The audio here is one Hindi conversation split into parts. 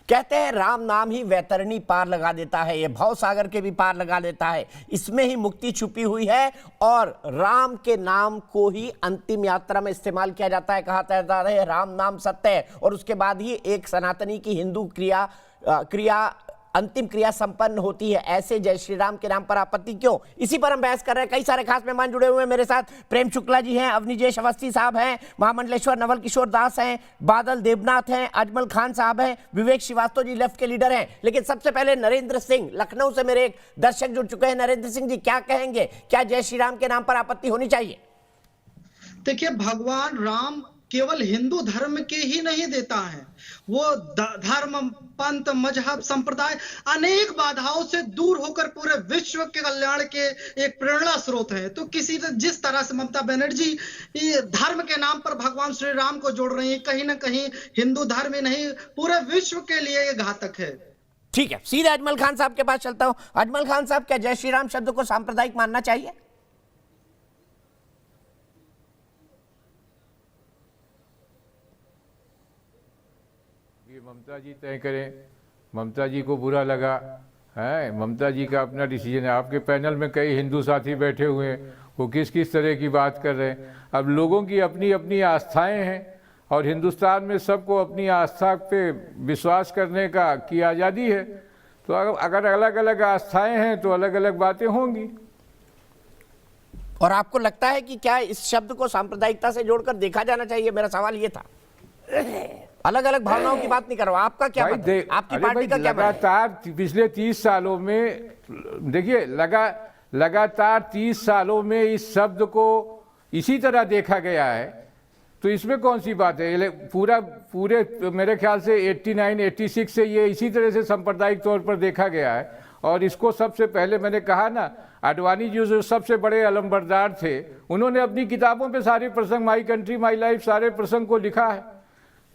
कहते हैं राम नाम ही वैतरणी पार लगा देता है, ये भव सागर के भी पार लगा देता है, इसमें ही मुक्ति छुपी हुई है। और राम के नाम को ही अंतिम यात्रा में इस्तेमाल किया जाता है। कहा जाता है राम नाम सत्य है, और उसके बाद ही एक सनातनी की हिंदू क्रिया अंतिम क्रिया संपन्न होती है। ऐसे जय श्री राम के नाम पर आपत्ति क्यों? इसी पर हम बहस कर रहे हैं। कई सारे खास मेहमान जुड़े हुए हैं मेरे साथ। प्रेम शुक्ला जी हैं, अवनीजेश अवस्थी साहब हैं, महामंडलेश्वर नवल किशोर दास हैं, बादल देवनाथ हैं, अजमल खान साहब हैं, विवेक श्रीवास्तव जी लेफ्ट के लीडर हैं। लेकिन सबसे पहले नरेंद्र सिंह, लखनऊ से मेरे एक दर्शक जुड़ चुके हैं। नरेंद्र सिंह जी, क्या कहेंगे, क्या जय श्री राम के नाम पर आपत्ति होनी चाहिए? देखिए, भगवान राम केवल हिंदू धर्म के ही नहीं देता है, वो धर्म, पंथ, मजहब, संप्रदाय अनेक बाधाओं से दूर होकर पूरे विश्व के कल्याण के एक प्रेरणा स्रोत है। तो जिस तरह से ममता बनर्जी धर्म के नाम पर भगवान श्री राम को जोड़ रही है, कहीं ना कहीं हिंदू धर्म ही नहीं पूरे विश्व के लिए ये घातक है। ठीक है, सीधे अजमल खान साहब के पास चलता हूं। अजमल खान साहब, क्या जय श्री राम शब्द को सांप्रदायिक मानना चाहिए? ममता जी तय करें। ममता जी को बुरा लगा है, ममता जी का अपना डिसीजन है। आपके पैनल में कई हिंदू साथी बैठे हुए हैं, वो किस किस तरह की बात कर रहे हैं। अब लोगों की अपनी अपनी आस्थाएं हैं, और हिंदुस्तान में सबको अपनी आस्था पे विश्वास करने की आज़ादी है। तो अगर अलग अलग आस्थाएं हैं तो अलग अलग बातें होंगी। और आपको लगता है कि क्या इस शब्द को सांप्रदायिकता से जोड़कर देखा जाना चाहिए? मेरा सवाल ये था। अलग अलग भावनाओं की बात नहीं कर रहा हूं, आपका क्या मत है? आपकी पार्टी का क्या? लगातार पिछले 30 सालों में, देखिए लगातार 30 सालों में इस शब्द को इसी तरह देखा गया है, तो इसमें कौन सी बात है? पूरे मेरे ख्याल से 89-86 से ये इसी तरह से सांप्रदायिक तौर पर देखा गया है। और इसको सबसे पहले मैंने कहा ना, आडवाणी जी जो सबसे बड़े अलमबरदार थे, उन्होंने अपनी किताबों पे सारे प्रसंग, माई कंट्री माई लाइफ, सारे प्रसंग को लिखा है।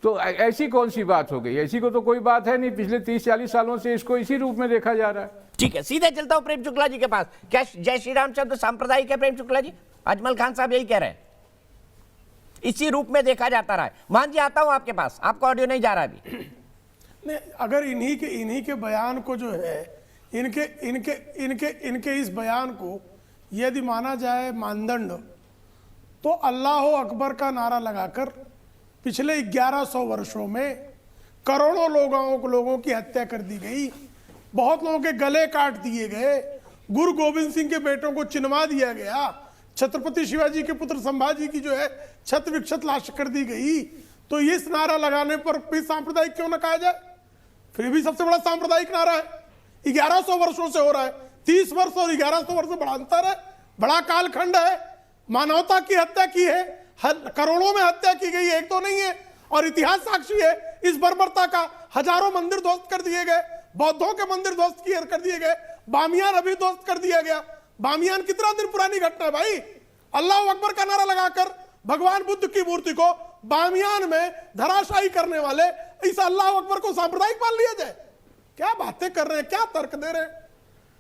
तो ऐसी कौन सी बात हो गई? ऐसी को तो कोई बात है नहीं। पिछले 30-40 सालों से इसको इसी रूप में देखा जा रहा है। ठीक है, सीधे चलता हूं प्रेम शुक्ला जी के पास। क्या जय श्री राम शब्द सांप्रदायिक है प्रेम शुक्ला जी? अजमल खान साहब यही कह रहे हैं, इसी रूप में देखा जाता रहा है। मान जी, आता हूं आपके पास, आपका ऑडियो नहीं जा रहा अभी। नहीं, अगर इन्हीं के बयान को जो है, इनके इस बयान को यदि माना जाए मानदंड, तो अल्लाह अकबर का नारा लगाकर पिछले 1100 वर्षों में करोड़ों लोगों की हत्या कर दी गई, बहुत लोगों के गले काट दिए गए, गुरु गोविंद सिंह के बेटों को चिनवा दिया गया, छत्रपति शिवाजी के पुत्र संभाजी की जो है छत विक्षत लाश कर दी गई। तो इस नारा लगाने पर भी सांप्रदायिक क्यों ना कहा जाए? फिर भी सबसे बड़ा सांप्रदायिक नारा है, 1100 वर्षों से हो रहा है। 30 वर्ष और 1100 वर्ष से बड़ा अंतर है, बड़ा कालखंड है। मानवता की हत्या की है, करोड़ों में हत्या की गई, एक तो नहीं है। और इतिहास साक्षी है इस बर्बरता का। हजारों मंदिर ध्वस्त कर दिए गए, बौद्धों के मंदिर ध्वस्त कर दिए गए, बामियान अभी ध्वस्त कर दिया गया। बामियान कितना दिन पुरानी घटना है भाई? अल्लाह अकबर का नारा लगाकर भगवान बुद्ध की मूर्ति को बामियान में धराशायी करने वाले इस अल्लाह अकबर को सांप्रदायिक मान लिया जाए? क्या बातें कर रहे हैं, क्या तर्क दे रहे हैं?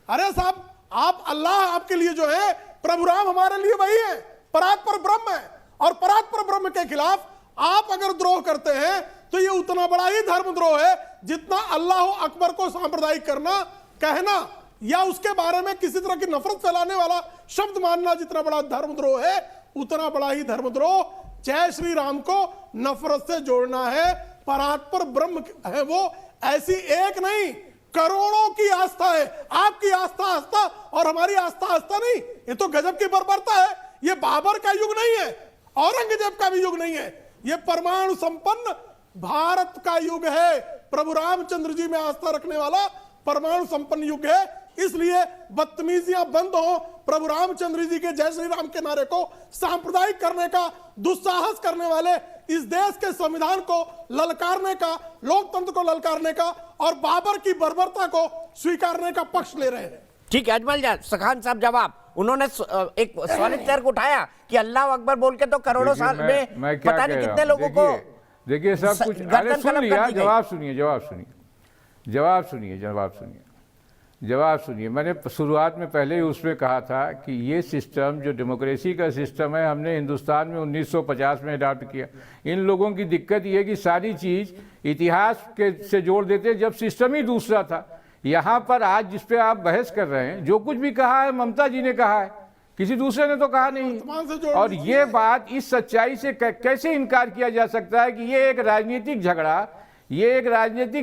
अरे साहब, आप अल्लाह आपके लिए जो है, प्रभु राम हमारे लिए वही है, परात्पर ब्रह्म है। और परात्पर ब्रह्म के खिलाफ आप अगर द्रोह करते हैं तो ये उतना बड़ा ही धर्मद्रोह है जितना अल्लाह अकबर को सांप्रदायिक करना, कहना या उसके बारे में किसी तरह की नफरत फैलाने वाला शब्द मानना जितना बड़ा धर्मद्रोह है, उतना बड़ा ही धर्मद्रोह जय श्री राम को नफरत से जोड़ना है। परात्पर ब्रह्म है वो, ऐसी एक नहीं करोड़ों की आस्था है। आपकी आस्था और हमारी आस्था नहीं। ये तो गजब की बर्बरता है। ये बाबर का युग नहीं है, औरंगजेब का भी युग नहीं है, ये परमाणु संपन्न भारत का युग है। प्रभु रामचंद्र जी में आस्था रखने वाला परमाणु संपन्न युग है। इसलिए बदतमीजियां बंद हो। प्रभु रामचंद्र जी के जय श्री राम के नारे को सांप्रदायिक करने का दुस्साहस करने वाले इस देश के संविधान को ललकारने का, लोकतंत्र को ललकारने का और बाबर की बर्बरता को स्वीकारने का पक्ष ले रहे हैं। ठीक है, अजमल खान साहब जवाब। उन्होंने एक सॉलिड तर्क उठाया कि अल्लाह अकबर बोल के तो करोड़ों साल में पता नहीं कितने लोगों को, देखिए सब कुछ। अरे सुन लिया, जवाब सुनिए। जवाब सुनिए, मैंने शुरुआत में पहले ही उसमें कहा था कि ये सिस्टम जो डेमोक्रेसी का सिस्टम है हमने हिंदुस्तान में 1950 में अडॉप्ट किया। इन लोगों की दिक्कत ये है कि सारी चीज़ इतिहास के से जोड़ देते जब सिस्टम ही दूसरा था। यहाँ पर आज जिस पे आप बहस कर रहे हैं, जो कुछ भी कहा है ममता जी ने कहा है, किसी दूसरे ने तो कहा नहीं। और ये बात, इस सच्चाई से कैसे इनकार किया जा सकता है कि ये एक राजनीतिक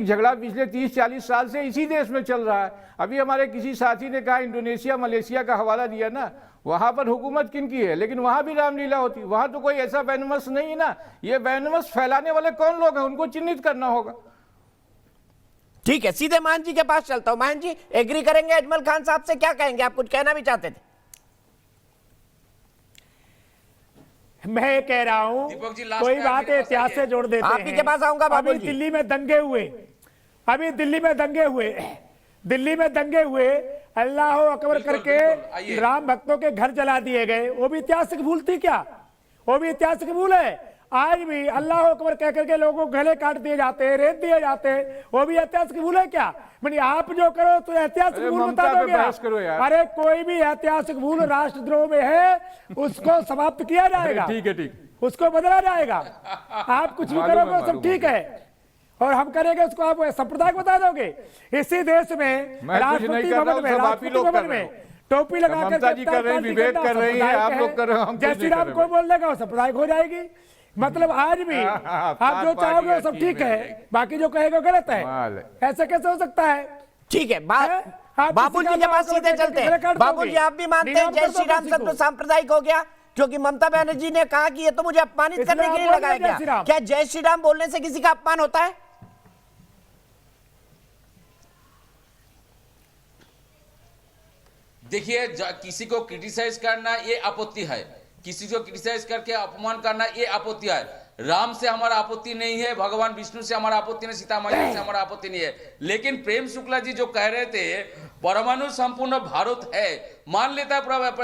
झगड़ा पिछले 30-40 साल से इसी देश में चल रहा है। अभी हमारे किसी साथी ने कहा इंडोनेशिया मलेशिया का हवाला दिया ना, वहां पर हुकूमत किन की है, लेकिन वहां भी रामलीला होती, वहां तो कोई ऐसा बैनमस नहीं है ना। ये बैनमस फैलाने वाले कौन लोग हैं, उनको चिन्हित करना होगा। ठीक है, सीधे मान जी के पास चलता हूं। मान जी एग्री करेंगे अजमल खान साहब से, क्या कहेंगे? आप कुछ कहना भी चाहते थे। मैं कह रहा हूं कोई बात इतिहास से जोड़ देते आप ही के पास आऊंगा बाबू जी। दिल्ली में दंगे हुए, अल्लाह अकबर करके राम भक्तों के घर जला दिए गए। वो भी ऐतिहासिक भूल थी क्या? वो भी ऐतिहासिक भूल है। आज भी अल्लाह अकबर कह करके लोगों को गले काट दिए जाते हैं, रेत दिए जाते हैं, वो भी ऐतिहासिक भूल है क्या? मैंने आप जो करो तो ऐतिहासिक भूल बता दोगे? अरे कोई भी ऐतिहासिक भूल राष्ट्रद्रोह में है, उसको समाप्त किया जाएगा, ठीक है, उसको बदला जाएगा। आप कुछ भी करोगे सब ठीक है, और हम करेंगे उसको आप संप्रदाय बता दोगे। इसी देश में राष्ट्रपति भवन में टोपी लगा कर विवेक कर रहे हैं, आप लोग कर रहे हो, जय श्री राम को बोल देगा वो संप्रदाय हो जाएगी। मतलब आज भी आप जो चाहोगे सब ठीक है, बाकी जो कहेगा गलत है। ऐसा कैसे हो सकता है? ठीक है, बाबू जी के पास सीधे चलते हैं। बाबू जी, आप भी मानते हैं जय श्री राम शब्द सांप्रदायिक हो गया? क्योंकि ममता बनर्जी ने कहा कि ये तो मुझे अपमानित करने के लिए लगाया गया। क्या जय श्री राम बोलने से किसी का अपमान होता है? देखिए, किसी को क्रिटिसाइज करना ये आपत्ति है, किसी को क्रिटिसाइज करके अपमान करना ये आपत्ति है। राम से हमारा आपत्ति नहीं है, भगवान विष्णु से हमारा आपत्ति नहीं, सीता मैया से हमारा आपत्ति नहीं है। लेकिन प्रेम शुक्ला जी जो कह रहे थे परमाणु संपूर्ण भारत है, मान लेता है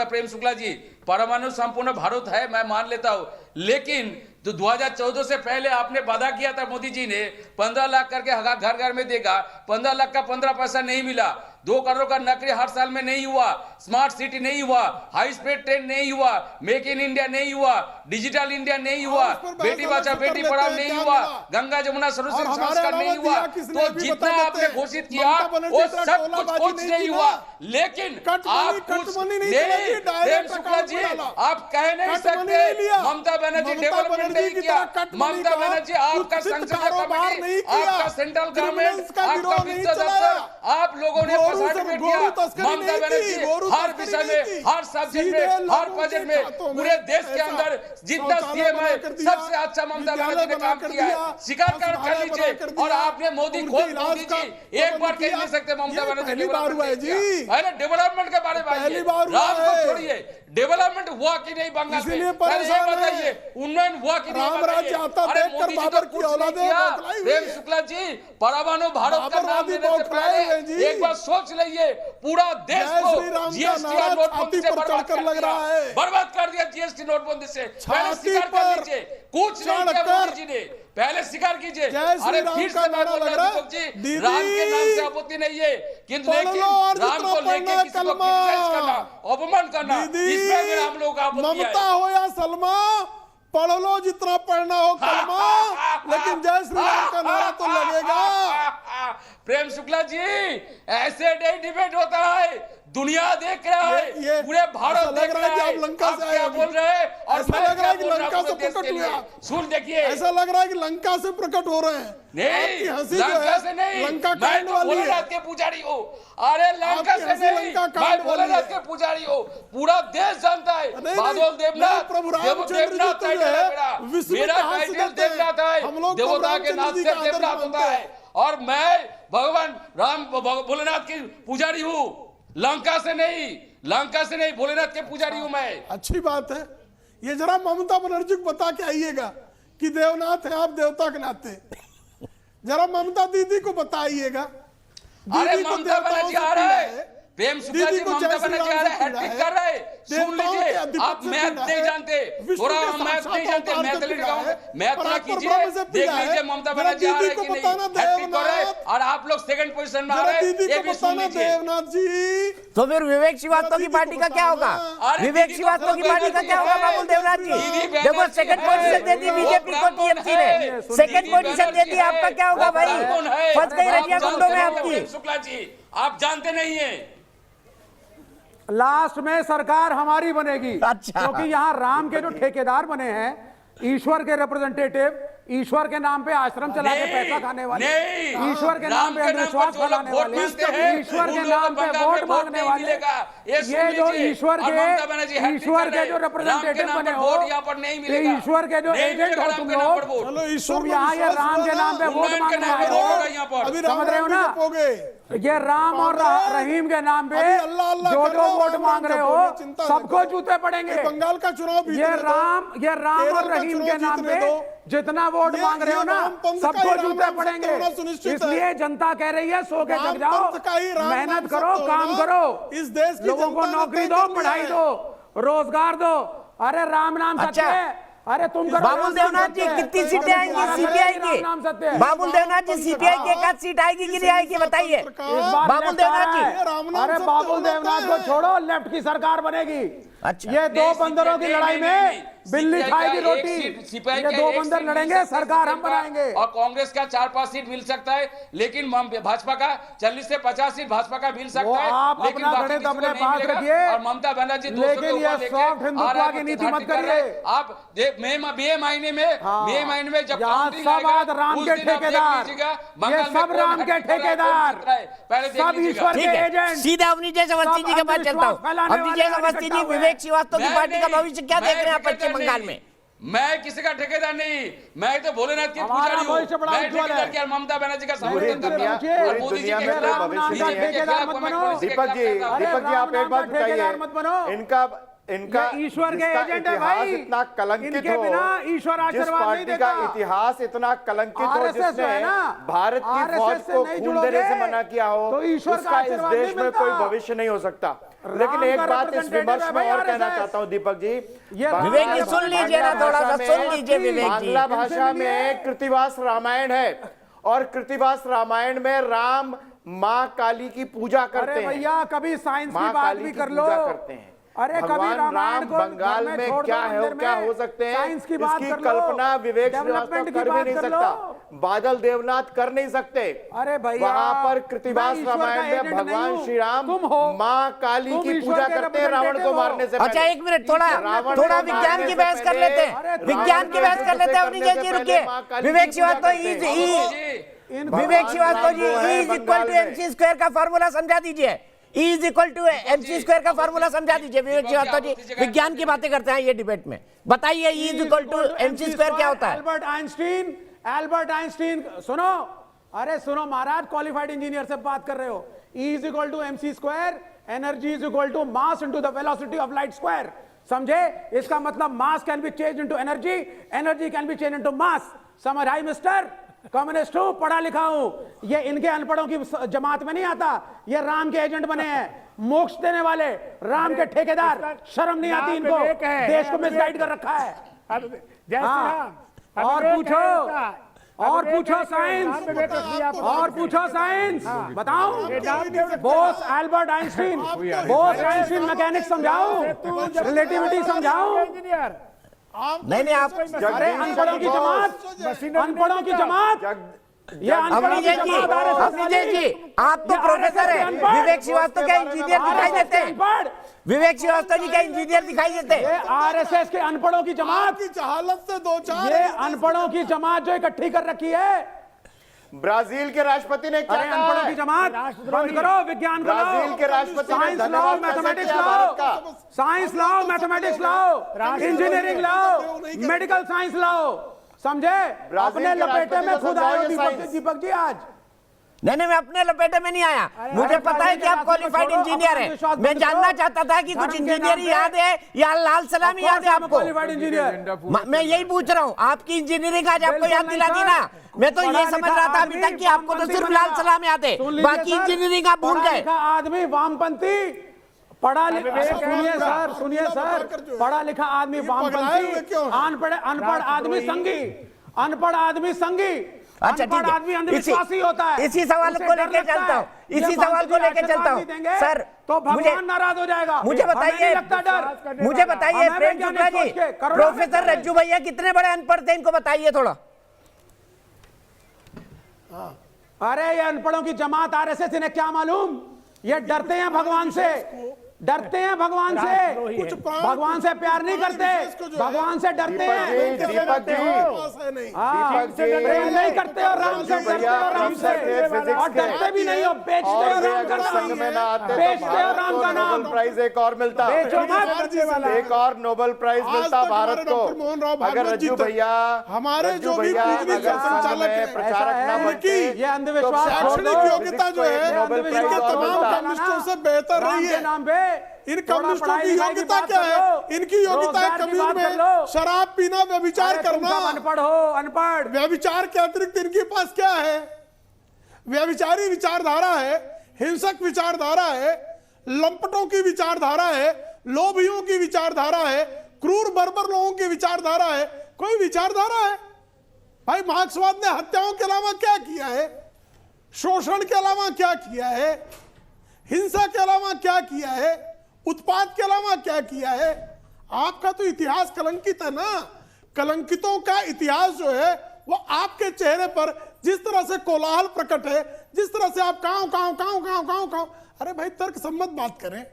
प्रेम शुक्ला जी, परमाणु संपूर्ण भारत है, मैं मान लेता हूं। लेकिन तो 2014 से पहले आपने वादा किया था मोदी जी ने 15 लाख करके घर घर में देगा, 15 लाख का 15 पैसा नहीं मिला। 2 करोड़ का नौकरी हर साल में नहीं हुआ, स्मार्ट सिटी नहीं हुआ, हाई स्पीड ट्रेन नहीं हुआ, मेक इन इंडिया नहीं हुआ, डिजिटल इंडिया नहीं हुआ, बेटी बचाओ बेटी पढ़ाओ नहीं हुआ, गंगा जमुना सरोवर संस्कार नहीं हुआ। तो जितना आपने घोषित किया वो सब कुछ नहीं हुआ। लेकिन आप कुछ नहीं, प्रेम शुक्ला जी आप कह नहीं सकते ममता बनर्जी डेवलपमेंट नहीं किया। ममता बनर्जी आपका संसदीय कमेटी, आपका सेंट्रल गवर्नमेंट, आपका वित्त दफ्तर, आप लोगों ने ममता बनर्जी हर विषय में, हर सब्जेक्ट में, हर बजट में, पूरे देश के अंदर जितना सीएम है सबसे अच्छा ममता बनर्जी ने काम किया है। स्वीकार कर लीजिए। और आपने मोदी जी एक बार कह नहीं सकते ममता बनर्जी डेवलपमेंट के बारे में। राम को छोड़िए, डेवलपमेंट हुआ कि नहीं बंगाल में बताइए, उन्नयन हुआ कि नहीं बताइए। अरे मोदी जी तो कुछ नहीं किया। प्रेम शुक्ला जी, परमाणु भारत का नाम लेने से पहले एक बार सोच लीजिए, पूरा देश को जीएसटी और नोटबंदी से बर्बाद कर दिया। जीएसटी नोटबंदी से पहले स्वीकार कर लीजिए, कुछ नहीं किया मोदी जी ने, पहले स्वीकार कीजिए। अरे फिर से मैं बोल रहा हूं जी, राम के नाम से आपत्ति नहीं है, किंतु लेकिन राम को लेके किसी को क्रिटिसाइज करना, अपमान करना, इसमें भी हम लोग आपत्ति है। ममता हो या सलमा, पढ़ लो जितना पढ़ना हो कलमा, लेकिन जय श्री राम का नारा तो लगेगा। प्रेम शुक्ला जी, ऐसे नहीं डिबेट होता है, दुनिया देख रहा है, पूरे भारत देख रहा है। आप क्या बोल रहे हैं और ऐसा लग रहा है कि लंका से प्रकट हुआ। सुन देखिए, ऐसा लग रहा है कि लंका से प्रकट हो रहे हैं। नहीं, हंसी लंका से नहीं, लंका मैं तो भोलेनाथ के पुजारी हूँ। अरे लंका से नहीं, मैं भोलेनाथ के पुजारी हूँ, पूरा देश जानता है। बादल देवनाथ, प्रभु रामचंद्र जी मेरा टाइटल देवनाथ है, देवता के नाथ से देवनाथ होता है। और मैं भगवान राम भोलेनाथ की पुजारी हूँ, लंका से नहीं, भोलेनाथ के पुजारी हूं मैं। अच्छी बात है। ये जरा ममता बनर्जी को बता के आइएगा कि देवनाथ है आप देवता के नाते। जरा ममता दीदी को बताइएगा। अरे ममता बनर्जी आ रहा है, प्रेम शुक्ला जी ममता बनर्जी आ रहे हैं, हैट्रिक कर रहे हैं। सुन लीजिए, आप मैथ नहीं जानते, थोड़ा मैथ नहीं जानते, मैथ कीजिए, देख लीजिए ममता बनर्जी आ रहे हैं कि नहीं, हैट्रिक कर रहे हैं। और आप लोग सेकंड पोजीशन में आ जरा रहे हैं, दीदी ये को भी सुन बताना लीजिए। देवनाथ जी, तो फिर विवेक श्रीवास्तव की दीदी पार्टी को का क्या होगा? बताना। अरे विवेक दीदी श्रीवास्तव को की पार्टी का क्या होगा बाबुल देवनाथ जी? दीदी देखो बैनर्जी सेकंड है, पोजीशन दे दी वो बीजेपी को, ब्राह्मण टीएमसी है, ने दीदी सेकंड पोजीशन दे दी, बैनर्जी आपका है, क्या होगा वो भाई? ब्राह्मण है। फंस गई आप रजिया गुंडों में जानते आपकी। नहीं, शुक्ला जी आप जानते नहीं है। लास्ट में सरकार हमारी बनेगी। अच्छा। क्योंकि यहाँ राम के जो ठेकेदार बने हैं, ईश्वर के रिप्रेजेंटेटिव, ईश्वर के नाम पे आश्रम चला के नहीं, पैसा खाने वाले, नहीं। ईश्वर के राम नाम पे के नाम पर अंधविश्वास जो लोग फैलाने वोट वाले, मांगते हैं, ईश्वर उन के लोगों नाम को पे बंगाल वोट में मांगने नहीं वाले, मिलेगा। ये सुन ये जो लीजिए। ईश्वर और ममता बनर्जी के हैट्रिक ईश्वर कर के रहे जो हैं। राम रिप्रेजेंटेटिव के नाम बने पर हो, वोट यहाँ पर नहीं ये मिलेगा। ईश्वर के जो नहीं एजेंट मिलेगा हो राम तुम के नाम पर लोग, वोट। चलो ईश्वर तुम में यहाँ ये विश्वास राम के करो नाम पे ना। वोट उन्नयन के मांगने नाम आए पे हो। वोट होगा यहाँ पर। अभी समझ रहे हो ना? ये राम और रहीम के नाम पे अभी अल्लाह अल्लाह जो कर जो रहे हो, वोट राम मांग राम रहे जपोगे, हो, चिंता न सबको करो। जूते पड़ेंगे। ये बंगाल का चुनाव बीतने ये दो। राम केरल और का रहीम चुनाव के नाम जीतने पे दो। जितना वोट ये- मांग रहे हो ये ना, राम पंथ का सबको ही राम जूते राम पड़ेंगे। सत्य होना सुनिश्चित है। इसलिए जनता कह रही है सो के राम जग जाओ, पंथ का ही राम मेहनत राम करो, सत्य काम होना। करो, इस देश की लोगों को जनता ने नौकरी तय दो, कर लिया पढ़ाई है। दो, रोजगार दो। अरे राम नाम सत्य अच्छा। है। अरे तुम करो बाबुल राम नाम देवनाथ जी सत्य है। कितनी सीटें आएंगी सीपीआई राम नाम सत्य है। की? बाबुल देवनाथ जी सीपीआई की एक आध सीट आएगी कि नहीं आएगी बताइए? इस बार बाबुल लेफ्ट देवनाथ आ जी। रहा है। ये राम नाम अरे सत्य बाबुल होना देवनाथ तय को है। छोड़ो, लेफ्ट की सरकार बनेगी। अच्छा। ये दो नहीं, बंदरों की नहीं, लड़ाई नहीं, में नहीं, बिल्ली CPI खाएगी का एक रोटी। सीट- CPI ये का दो एक बंदर सीट मिल लड़ेंगे, सकता है सरकार हम CPI का, बनाएंगे। और कांग्रेस का 4-5 सीट मिल सकता है, लेकिन भाजपा का 40 से 50 सीट भाजपा का मिल वो सकता है, आप लेकिन अपना बाकी गणित किसी को अपने नहीं पास मिलेगा। रखिए। और ममता बनर्जी 200 लेकिन के ये ऊपर लेके सॉफ्ट हिंदुत्व आ रहा है, की नीति हाथी मत कर रहे हैं। करिए। आप मई महीने में जब यहाँ काउंटिंग सब आएगा, आज राम उस के दिन आप देख ठेकेदार, लीजिएगा, ये बंगाल में सब कौन राम के हैट्रिक कर रहा है, कौन ठेकेदार, जीत रहा है, पहले देख सब लीजिएगा। ईश्वर ठीक के है, एजेंट, सीधा विजय अवस्थी जी के पास चलता हूँ। फैलाने अब विजय वाले अवस्थी जी, इकट्ठा हुए हैं। विवेक श्रीवास्तव की मैं पार्टी का नहीं, भविष्य क्या मैं देख रहे हैं आप ठेकेदार पश्चिम बंगाल नहीं। में? मैं किसी का ठेकेदार नहीं, मैं तो भोलेनाथ की हमारा पुजारी हूँ। भविष्य बड़ा मैं उज्ज्वल ठेकेदार है। क्या ममता बनर्जी का पूरी समर्थन करता हूँ दुनिया- और मोदी जी के में खिलाफ राम नाम का बीजेपी के ठेकेदार खिलाफ मत मैं बनो। पुलिस के दीपक खिलाफ जी, करता हूँ। अरे दीपक जी, राम आप नाम एक बात का ठेकेदार मत बनो। बताइए, इनका ये ईश्वर के जिसका एजेंट है इतिहास भाई। इतना कलंकित इनके हो, बिना ईश्वर जिस आशीर्वाद नहीं पार्टी का देता। इतिहास इतना कलंकित हो, RSS जो जिसने है ना, भारत की RSS फौज से को नहीं खून देने से जुड़ोगे, मना किया हो, तो ईश्वर का उसका इस आशीर्वाद देश नहीं में मिलता। कोई भविष्य नहीं हो सकता। लेकिन राम एक का बात इस representative विमर्श है में भाई और कहना RSS। चाहता हूँ दीपक जी, विवेक जी सुन लीजिए ना, थोड़ा सा सुन लीजिए विवेक जी। बांग्ला भाषा में कृतिवास रामायण है, और कृतिवास रामायण में राम माँ काली की पूजा करते अरे हैं। भैया कभी साइंस की माँ बात काली भी की कर लो। पूजा करते हैं। अरे कभी भगवान रामायण राम को बंगाल घर में छोड़ क्या दो है, मंदिर क्या में, हो सकते हैं, साइंस की बात इसकी कर लो, कल्पना विवेक श्रीवास्तव डेवलपमेंट की कर भी बात नहीं कर सकता, लो। बादल देवनाथ कर नहीं सकते। अरे भैया, वहां पर मैं कृतिवास ईश्वर का रामायण एजेंट में नहीं भगवान हूं, श्री राम तुम हो। माँ काली तुम की ईश्वर पूजा के करते हैं रावण को representative मारने से अच्छा पहले। एक मिनट, थोड़ा रावण थोड़ा को विज्ञान मारने की से बहस कर पहले, लेते अरे हैं, विज्ञान की रावण बहस कर को लेते हैं। करने विजय से जी पहले रुकिए, माँ काली की विवेक पूजा श्रीवास्तव करते हैं। विवेक भगवान श्रीवास्तव राम जी, जो है E इज इक्वल बंगाल टू में। MC स्क्वायर का फॉर्मूला समझा दीजिए। E is equal to MC square का फॉर्मूला समझा दीजिए विवेक श्रीवास्तव जी। विज्ञान की बातें करते हैं ये डिबेट में, बताइए E is equal to MC square क्या होता है? एल्बर्ट आइंस्टीन सुनो, अरे सुनो महाराज, क्वालिफाइड इंजीनियर से बात कर रहे हो। E is equal to MC square, energy is equal to mass into the velocity of light square. समझे? इसका मतलब mass can be change into energy, energy can be change into mass. समझ आई मिस्टर? कम्युनिस्ट हूं, पढ़ा लिखा हूं। ये इनके अनपढ़ों की जमात में नहीं आता। ये राम के एजेंट बने हैं, मोक्ष देने वाले राम के ठेकेदार। शर्म नहीं आती इनको, देश को मिसगाइड कर रखा है। जय श्री राम। और विवेक पूछो, है उसका। और विवेक पूछो है, साइंस, राम विवेक असली आप- और पूछो साइंस, बताओ। आपके- Bose Albert Einstein, Bose Einstein mechanics समझाओ, रिलेटिविटी समझाओ। इंजीनियर नहीं आप अरे अनपढ़ों की जमात, अनपढ़ों की जमात, ये अब अनपढ़ों की विजय जी, जमात अब विजय जी, आप तो प्रोफेसर हैं, विवेक श्रीवास्तव क्या इंजीनियर दिखाई देते हैं? विवेक श्रीवास्तव जी क्या इंजीनियर दिखाई देते हैं? ये RSS के अनपढ़ों की जमात, की जहालत से दो चार ये अनपढ़ों की जमात जो इकट्ठी कर रखी है। ब्राजील के राष्ट्रपति ने क्या अरे कहा अनपढ़ों की है? जमात बंद करो, विज्ञान को लाओ, ब्राजील के राष्ट्रपति ने साइंस लाओ, धन्यवाद कैसे मैथमेटिक्स किया लाओ, भारत का? साइंस लाओ, मैथमेटिक्स लाओ, इंजीनियरिंग लाओ, मेडिकल साइंस लाओ। समझे? ब्राजील अपने के लपेटे राष्ट्रपति में को खुद समझाओ आए हो ये दीपक साइंस। दीपक जी आज। नहीं मैं अपने लपेटे में नहीं आया, मुझे पता है कि आप क्वालिफाइड इंजीनियर हैं। मैं जानना चाहता था कि कुछ इंजीनियरिंग याद है या लाल सलामी याद है आपको? Qualified engineer. मैं यही पूछ रहा हूँ, आपकी इंजीनियरिंग आज आपको याद दिला दी ना? मैं तो ये समझ रहा था अभी तक कि आपको तो सिर्फ लाल सलाम याद है, बाकी इंजीनियरिंग आप भूल गए। आदमी वामपंथी, पढ़ा लिखा, सुनिए सर, पढ़ा लिखा आदमी वामपंथी, अनपढ़ आदमी संघी, अनपढ़ आदमी संघी। अच्छा ठीक अनपढ़ आदमी है, अंधविश्वासी होता है, इसी सवाल उसे को डर लेके लगता चलता है। हूँ, ये इसी सवाल को बात लेके आशीर्वाद चलता नहीं हूँ देंगे, सर। तो मुझे भगवान नाराज हो जाएगा। मुझे हमें बताइए, नहीं लगता डर। मुझे बताइए हमें प्रेम वैज्ञानिक शुक्ला जी, सोच के करोड़ों प्रोफेसर में रज्जू भैया कितने बड़े अनपढ़ थे, इनको बताइए थोड़ा। अरे ये अनपढ़ों की जमात आरएसएस, इन्हें क्या मालूम, ये डरते हैं भगवान से, डरते हैं भगवान से, भगवान से प्यार नहीं करते, भगवान से डरते हैं। दीपक जी, प्रेम नहीं करते और राम से डरते हो, राम से, और डरते भी नहीं हो, बेचते हो राम का नाम, बेचते हो राम का नाम। नोबेल प्राइज एक और मिलता, बेचो मत। एक और नोबेल प्राइज मिलता भारत को अगर रज्जू भैया, हमारे जो भी अगर संचालक हैं, प्रचारक ना बनते, ये अंधविश्वास शैक्षणिक योग्यता जो है नोबेल प्राइज इनके और तमाम मिलता। कम्युनिस्टों से बेहतर राम रही के है। नाम पे इन थोड़ा कम्युनिस्टों पढ़ाई की लिखाई योग्यता बात क्या कर है? लो। इनकी योग्यता है रोजगार की कम्युन बात कर में लो। शराब पीना, व्यभिचार अरे तुम करना। सब अनपढ़ हो, अनपढ़। व्यभिचार के अतिरिक्त इनके पास क्या है? व्यभिचारी विचारधारा है, हिंसक विचारधारा है, लंपटों की विचारधारा है, लोभियों की विचारधारा है, क्रूर बर्बर लोगों की विचारधारा है। कोई विचारधारा है भाई? मार्क्सवाद ने हत्याओं के अलावा क्या किया है? शोषण के अलावा क्या किया है? हिंसा के अलावा क्या किया है? उत्पाद के अलावा क्या किया है? आपका तो इतिहास कलंकित है ना। कलंकितों का इतिहास जो है वो आपके चेहरे पर जिस तरह से कोलाहल प्रकट है, जिस तरह से आप काऊ, अरे भाई तर्क सम्मत बात करें।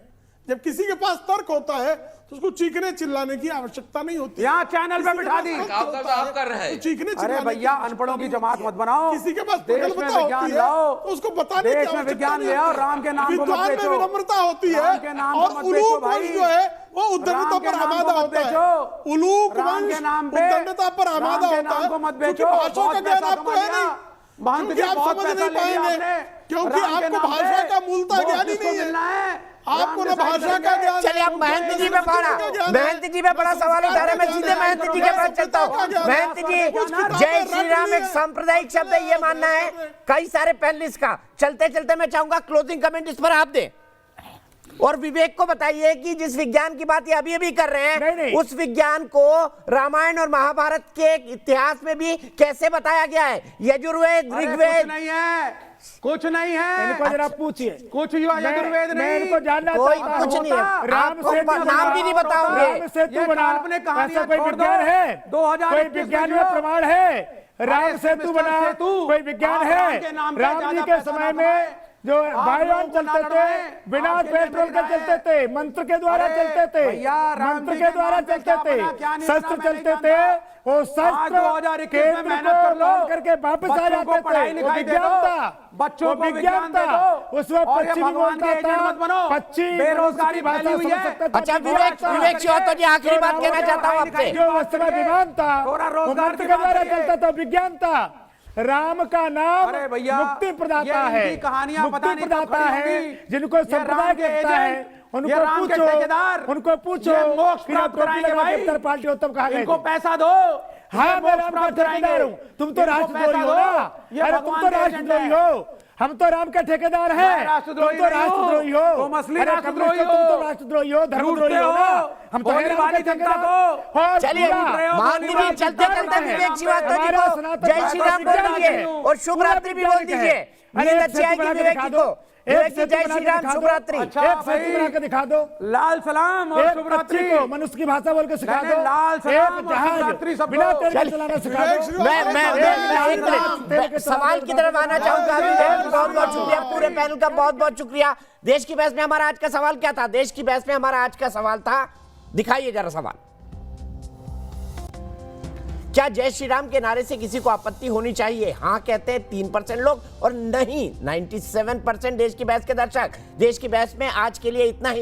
जब किसी के पास तर्क होता है तो उसको चीखने चिल्लाने की आवश्यकता नहीं होती। यहाँ चैनल पे बिठा दी। आप कर रहे हैं। तो चीखने अरे चिल्लाने भैया, की अनपढ़ों की आवश्यकता जमात नहीं मत बनाओ। किसी के पास देश में प्रगल्भता विज्ञान होती है लाओ, तो उसको बताने की देश में आवश्यकता विज्ञान नहीं ले आओ, होती। राम के नाम को मत विद्वान में बेचो। विनम्रता होती है राम के नाम को और मत उलूक बेचो वंश भाई। जो है वो उद्दंडता राम के पर नाम को आमादा मत होता है। बेचो। उलूक राम वंश के नाम पे, उद्दंडता पर राम आमादा के होता नाम है को मत क्योंकि बेचो। भाषा का बहुत ज्ञान पैसा आपको कमा है लिया। नहीं, महंत क्योंकि जी आप बहुत समझ पैसा नहीं ले लिया पाएंगे, आपने। क्योंकि राम के आपको नाम भाषा पे का मूलता वोट ज्ञान ही किसको नहीं मिलना है। है? आपको राम ना डिसाइड भाषा का करेंगे। ज्ञान चलिए आप महंत जी पे पढ़ा, महंत जी पे बड़ा सवाल उठा रहे हैं। मैं सीधे महंत जी के पास चलता हूँ। महंत जी, जय श्री राम एक सांप्रदायिक शब्द है, ये मानना है कई सारे पैनलिस्ट का। चलते चलते मैं चाहूंगा क्लोजिंग कमेंट इस पर आप दें और विवेक को बताइए कि जिस विज्ञान की बात ये अभी कर रहे हैं, नहीं। उस विज्ञान को रामायण और महाभारत के इतिहास में भी कैसे बताया गया है? यजुर्वेद, अरे ऋग्वेद, कुछ नहीं है, कुछ नहीं है। इनको जरा पूछिए। कुछ यजुर्वेद मैं नहीं। इनको जानना कोई चाहता हूं। कुछ नहीं है। राम आपको सेतु नाम भी नहीं बताओगे। राम सेतु ये बना, काल्पनिक कहानियां ऐसा कोई छोड़ दो। विज्ञान है? 2021 कोई विज्ञान में में जो- प्रमाण है? राम सेतु मिस्टर बना, सेतु, कोई विज्ञान आप है? राम के नाम पे राम जी ज्यादा के पैसा समय ना में कमाएं। जो आप वायुयान लोगों को ना चलते थे लड़वाएं। बिना आपके लिए पेट्रोल के मेरी चलते राय थे, मंत्र के द्वारा अरे चलते थे, भैया, राम मंत्र जी के के द्वारा नाम पे चलते क्या थे, बना, क्या नहीं बना, शस्त्र मैं नहीं चलते थे। जानता। वो आज शस्त्र 2021 में केंद्र मेहनत को कर लो, लौट करके वापस आ बच्चों को जाते पढ़ाई थे। वो लिखाई दे विज्ञान दो, था, बच्चों वो को विज्ञान दे था। दो। उसमें और ये पश्चिमी भगवान के बोलता एजेंट था, मत बनो। पश्चिम बेरोजगारी भाषा फैली हुई समझ है। सकता था। अच्छा विज्ञान था। विवेक चौधरी जी, आखिरी बात कहना चाहता हूं आपसे। जो वस्त्र विमान था थोड़ा वो रोजगार मंत्र की के बात द्वारा करिए। चलता था, विज्ञान था। राम का नाम अरे भैया, मुक्ति प्रदाता ये है, इनकी कहानियां पता मुक्ति नहीं कब प्रदाता खड़ी है। होंगी। जिनको ये संप्रदाय राम के कहता है एजेंट, ये उनको राम के पूछो, ठेकेदार, उनको पूछो ये मोक्ष कि प्राप्त आप टोपी कराएंगे लगा के भाई। इफ्तार पार्टी हो तब कहा गए इनको थे। पैसा दो। हाँ, ये मैं मोक्ष राम का प्राप्त ठेकेदार कराएंगे। हूँ, तुम तो इनको राष्ट्रद्रोही पैसा हो दो। ना। ये अरे तुम भगवान तो के एजेंट राष्ट्रद्रोही हैं। हो, हम तो राम का ठेकेदार मैं हैं। तुम राष्ट्रद्रोही तो नहीं हूँ। राष्ट्रद्रोही हो, तुम असली अरे राष्ट्रद्रोही कम्युनिस्ट हो, तुम हो। तो राष्ट्रद्रोही हो, धर्मद्रोही लूटते हो ना। हो। हम तो हैं भोली राम भाली के जनता ठेकेदार। को। और चलिए पूरा महात्मा जी, चलते चलते विवेक श्रीवास्तव जी को जय श्री राम बोल दीजिए और शुभ रात्रि भी बोल दीजिए। नींद अच्छी आएगी विवेक जी को। विवेक जी, जय श्री राम, शुभ रात्रि। अच्छा एक सेतु भाई, बना के दिखा दो। लाल सलाम और एक शुभ पक्षी रात्रि। को मनुष्य की भाषा बोल के सिखा नहीं, दो। लाल सलाम एक और जहाज शुभरात्रि सबको। बिना तेल के चल। चलाना सिखा विवेक दो। श्रीवास्तव मैं एक मिनट सवाल की तरफ आना चाहूंगा। बहुत बहुत शुक्रिया, पूरे पैनल का बहुत बहुत शुक्रिया। देश की बहस में हमारा आज का सवाल क्या था? देश की बहस में हमारा आज का सवाल था, दिखाइए जरा सवाल। क्या जय श्री राम के नारे से किसी को आपत्ति होनी चाहिए? हाँ कहते हैं 3% लोग और नहीं 97% देश की बहस के दर्शक। देश की बहस में आज के लिए इतना ही।